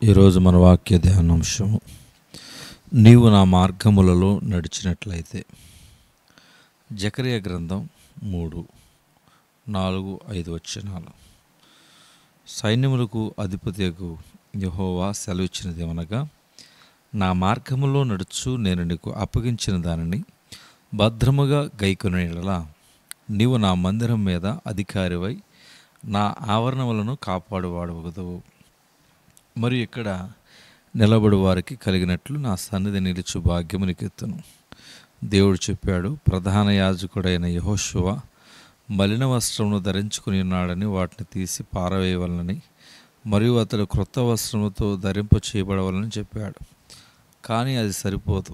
ఈరోజు మన వాక్య ధ్యానాంశము, నీవు నా మార్గములలో నడిచినట్లయితే. జకరియా గ్రంథం 3:4-5 సైన్యములకు అధిపతియగు యెహోవా సెలవిచ్చినదేమనగా, నా మార్గములో నడుచు నేను నీకు అప్పగించిన దానిని భద్రముగా గైకొనిన యెడల నీవు నా మందిరం మీద అధికారివై నా ఆవరణములను కాపాడువాడవగుదువు. మరియు ఇక్కడ నిలబడి వారికి కలిగినట్లు నా సన్నిధి నిలుచు భాగ్యము నీకెత్తును. దేవుడు చెప్పాడు, ప్రధాన యాజకుడైన యెహోషువ మలిన వస్త్రమును ధరించుకుని ఉన్నాడని వాటిని తీసి పారవేయవలనని, మరియు అతడు క్రొత్త వస్త్రముతో ధరింప చేయబడవలని చెప్పాడు. కానీ అది సరిపోదు.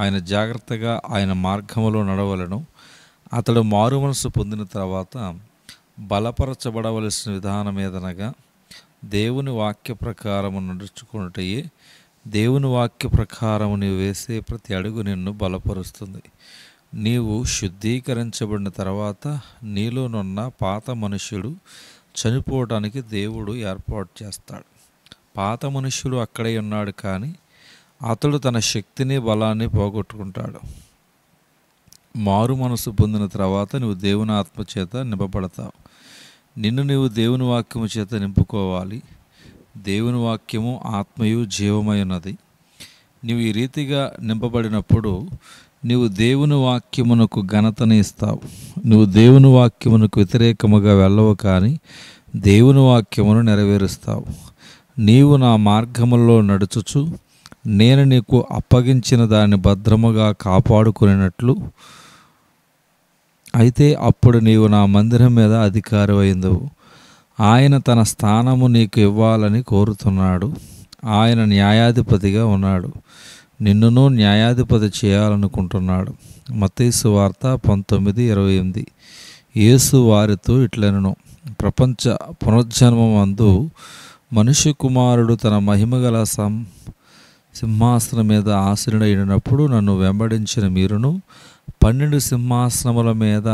ఆయన జాగ్రత్తగా ఆయన మార్గములో నడవలను. అతడు మారు మనసు పొందిన తర్వాత బలపరచబడవలసిన విధానం ఏదనగా, దేవుని వాక్య ప్రకారము నడుచుకున్నటయే. దేవుని వాక్య ప్రకారము నీవు వేసే ప్రతి అడుగు నిన్ను బలపరుస్తుంది. నీవు శుద్ధీకరించబడిన తర్వాత నీలోనున్న పాత మనుష్యుడు చనిపోవడానికి దేవుడు ఏర్పాటు చేస్తాడు. పాత మనుష్యుడు అక్కడే ఉన్నాడు, కానీ అతడు తన శక్తిని బలాన్ని పోగొట్టుకుంటాడు. మారు మనసు పొందిన తర్వాత నువ్వు దేవుని ఆత్మ చేత నింపబడతావు. నిన్ను నీవు దేవుని వాక్యము చేత నింపుకోవాలి. దేవుని వాక్యము ఆత్మయు జీవమై ఉన్నది. నీవు ఈ రీతిగా నింపబడినప్పుడు నీవు దేవుని వాక్యమునకు ఘనతని ఇస్తావు. నువ్వు దేవుని వాక్యమునకు వ్యతిరేకముగా వెళ్ళవు, కానీ దేవుని వాక్యమును నెరవేరుస్తావు. నీవు నా మార్గములో నడుచుచు నేను నీకు అప్పగించిన దాన్ని భద్రముగా కాపాడుకునేటట్లు అయితే అప్పుడు నీవు నా మందిరం మీద అధికారివైందువు. ఆయన తన స్థానము నీకు ఇవ్వాలని కోరుతున్నాడు. ఆయన న్యాయాధిపతిగా ఉన్నాడు. నిన్నును న్యాయాధిపతి చేయాలనుకుంటున్నాడు. మత్తయి సువార్త 19:28. యేసు వారితో ఇట్లనెను, ప్రపంచ పునర్జన్మమందు మనుష్య కుమారుడు తన మహిమగల సింహాసనం మీద ఆసీనుడైనప్పుడు నన్ను వెంబడించిన మీరును 12 సింహాసనముల మీద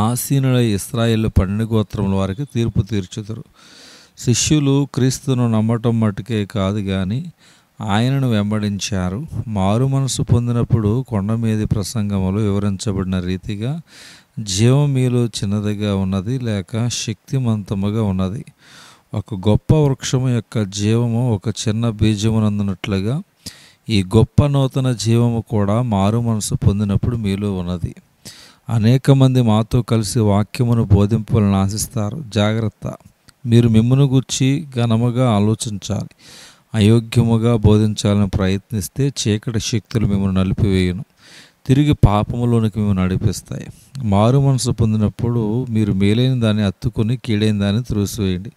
ఆసీనులై ఇశ్రాయేలు 12 గోత్రముల వారికి తీర్పు తీర్చుదురు. శిష్యులు క్రీస్తును నమ్మటం మట్టుకే కాదు, కానీ ఆయనను వెంబడించారు. మారు మనసు పొందినప్పుడు కొండ మీది ప్రసంగములు వివరించబడిన రీతిగా జీవం మీలో చిన్నదిగా ఉన్నది లేక శక్తిమంతముగా ఉన్నది. ఒక గొప్ప వృక్షము యొక్క జీవము ఒక చిన్న బీజమునందునట్లుగా ఈ గొప్ప నూతన జీవము కూడా మారు మనసు పొందినప్పుడు మీలో ఉన్నది. అనేక మంది మాతో కలిసి వాక్యమును బోధింపాలని ఆశిస్తారు. జాగ్రత్త, మీరు మిమ్మును గూర్చి ఘనముగా ఆలోచించాలి. అయోగ్యముగా బోధించాలని ప్రయత్నిస్తే చీకటి శక్తులు మిమ్మల్ని నలిపివేయును, తిరిగి పాపములోనికి మిమ్మల్ని నడిపిస్తాయి. మారు మనసు పొందినప్పుడు మీరు మేలైన దాన్ని అత్తుకొని కీడైన దాన్ని త్రోసివేయండి.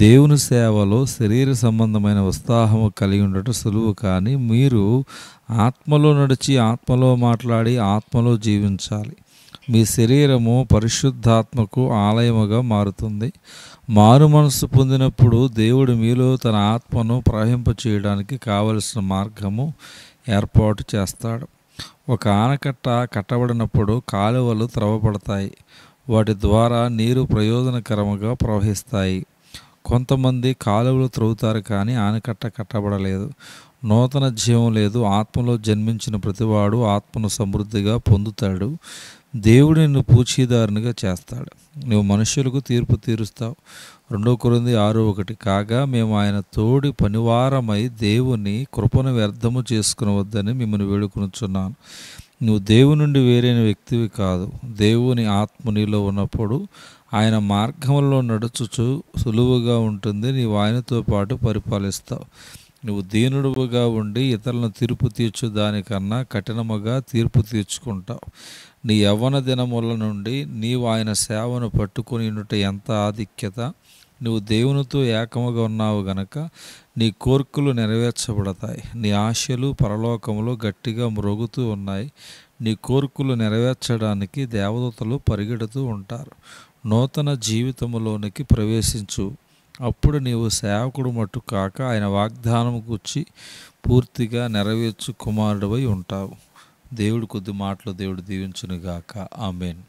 దేవుని సేవలో శరీర సంబంధమైన ఉత్సాహము కలిగి ఉండటం సులువు, కానీ మీరు ఆత్మలో నడిచి ఆత్మలో మాట్లాడి ఆత్మలో జీవించాలి. మీ శరీరము పరిశుద్ధాత్మకు ఆలయముగా మారుతుంది. మారు మనసు పొందినప్పుడు దేవుడు మీలో తన ఆత్మను ప్రవహింపచేయడానికి కావలసిన మార్గము ఏర్పాటు చేస్తాడు. ఒక ఆనకట్ట కట్టబడినప్పుడు కాలువలు త్రవ్వబడతాయి. వాటి ద్వారా నీరు ప్రయోజనకరముగా ప్రవహిస్తాయి. కొంతమంది కాలువలు త్రవ్వుతారు, కానీ ఆనకట్ట కట్టబడలేదు. నూతన జీవం లేదు. ఆత్మలో జన్మించిన ప్రతివాడు ఆత్మను సమృద్ధిగా పొందుతాడు. దేవుడు నిన్ను పూచీదారునిగా చేస్తాడు. నువ్వు మనుషులకు తీర్పు తీరుస్తావు. 2 కొరింథీ 6:1. కాగా మేము ఆయన తోడి పనివారమై దేవుని కృపను వ్యర్థము చేసుకునవద్దని మిమ్మల్ని వేడుకొనుచున్నాను. నువ్వు దేవుని నుండి వేరైన వ్యక్తివి కాదు. దేవుని ఆత్మ నీలో ఉన్నప్పుడు ఆయన మార్గంలో నడుచుచు సులువుగా ఉంటుంది. నీవు ఆయనతో పాటు పరిపాలిస్తావు. నువ్వు దీనుడుగా ఉండి ఇతరులను తీర్పు తీర్చు దానికన్నా కఠినముగా తీర్పు తీర్చుకుంటావు. నీ యవ్వన దినముల నుండి నీవు ఆయన సేవను పట్టుకొని ఉండుట ఎంత ఆధిక్యత! నువ్వు దేవునితో ఏకముగా ఉన్నావు గనక నీ కోర్కెలు నెరవేర్చబడతాయి. నీ ఆశలు పరలోకములో గట్టిగా మ్రోగుతూ ఉన్నాయి. నీ కోర్కెలు నెరవేర్చడానికి దేవదూతలు పరిగెడుతూ ఉంటారు. నూతన జీవితములోనికి ప్రవేశించు. అప్పుడు నీవు సేవకుడు మట్టు కాక ఆయన వాగ్దానము గూర్చి పూర్తిగా నెరవేర్చు కుమారుడివై ఉంటావు. దేవుడు కొద్ది మాటలు దేవుడు దీవించునుగాక. ఆమేన్.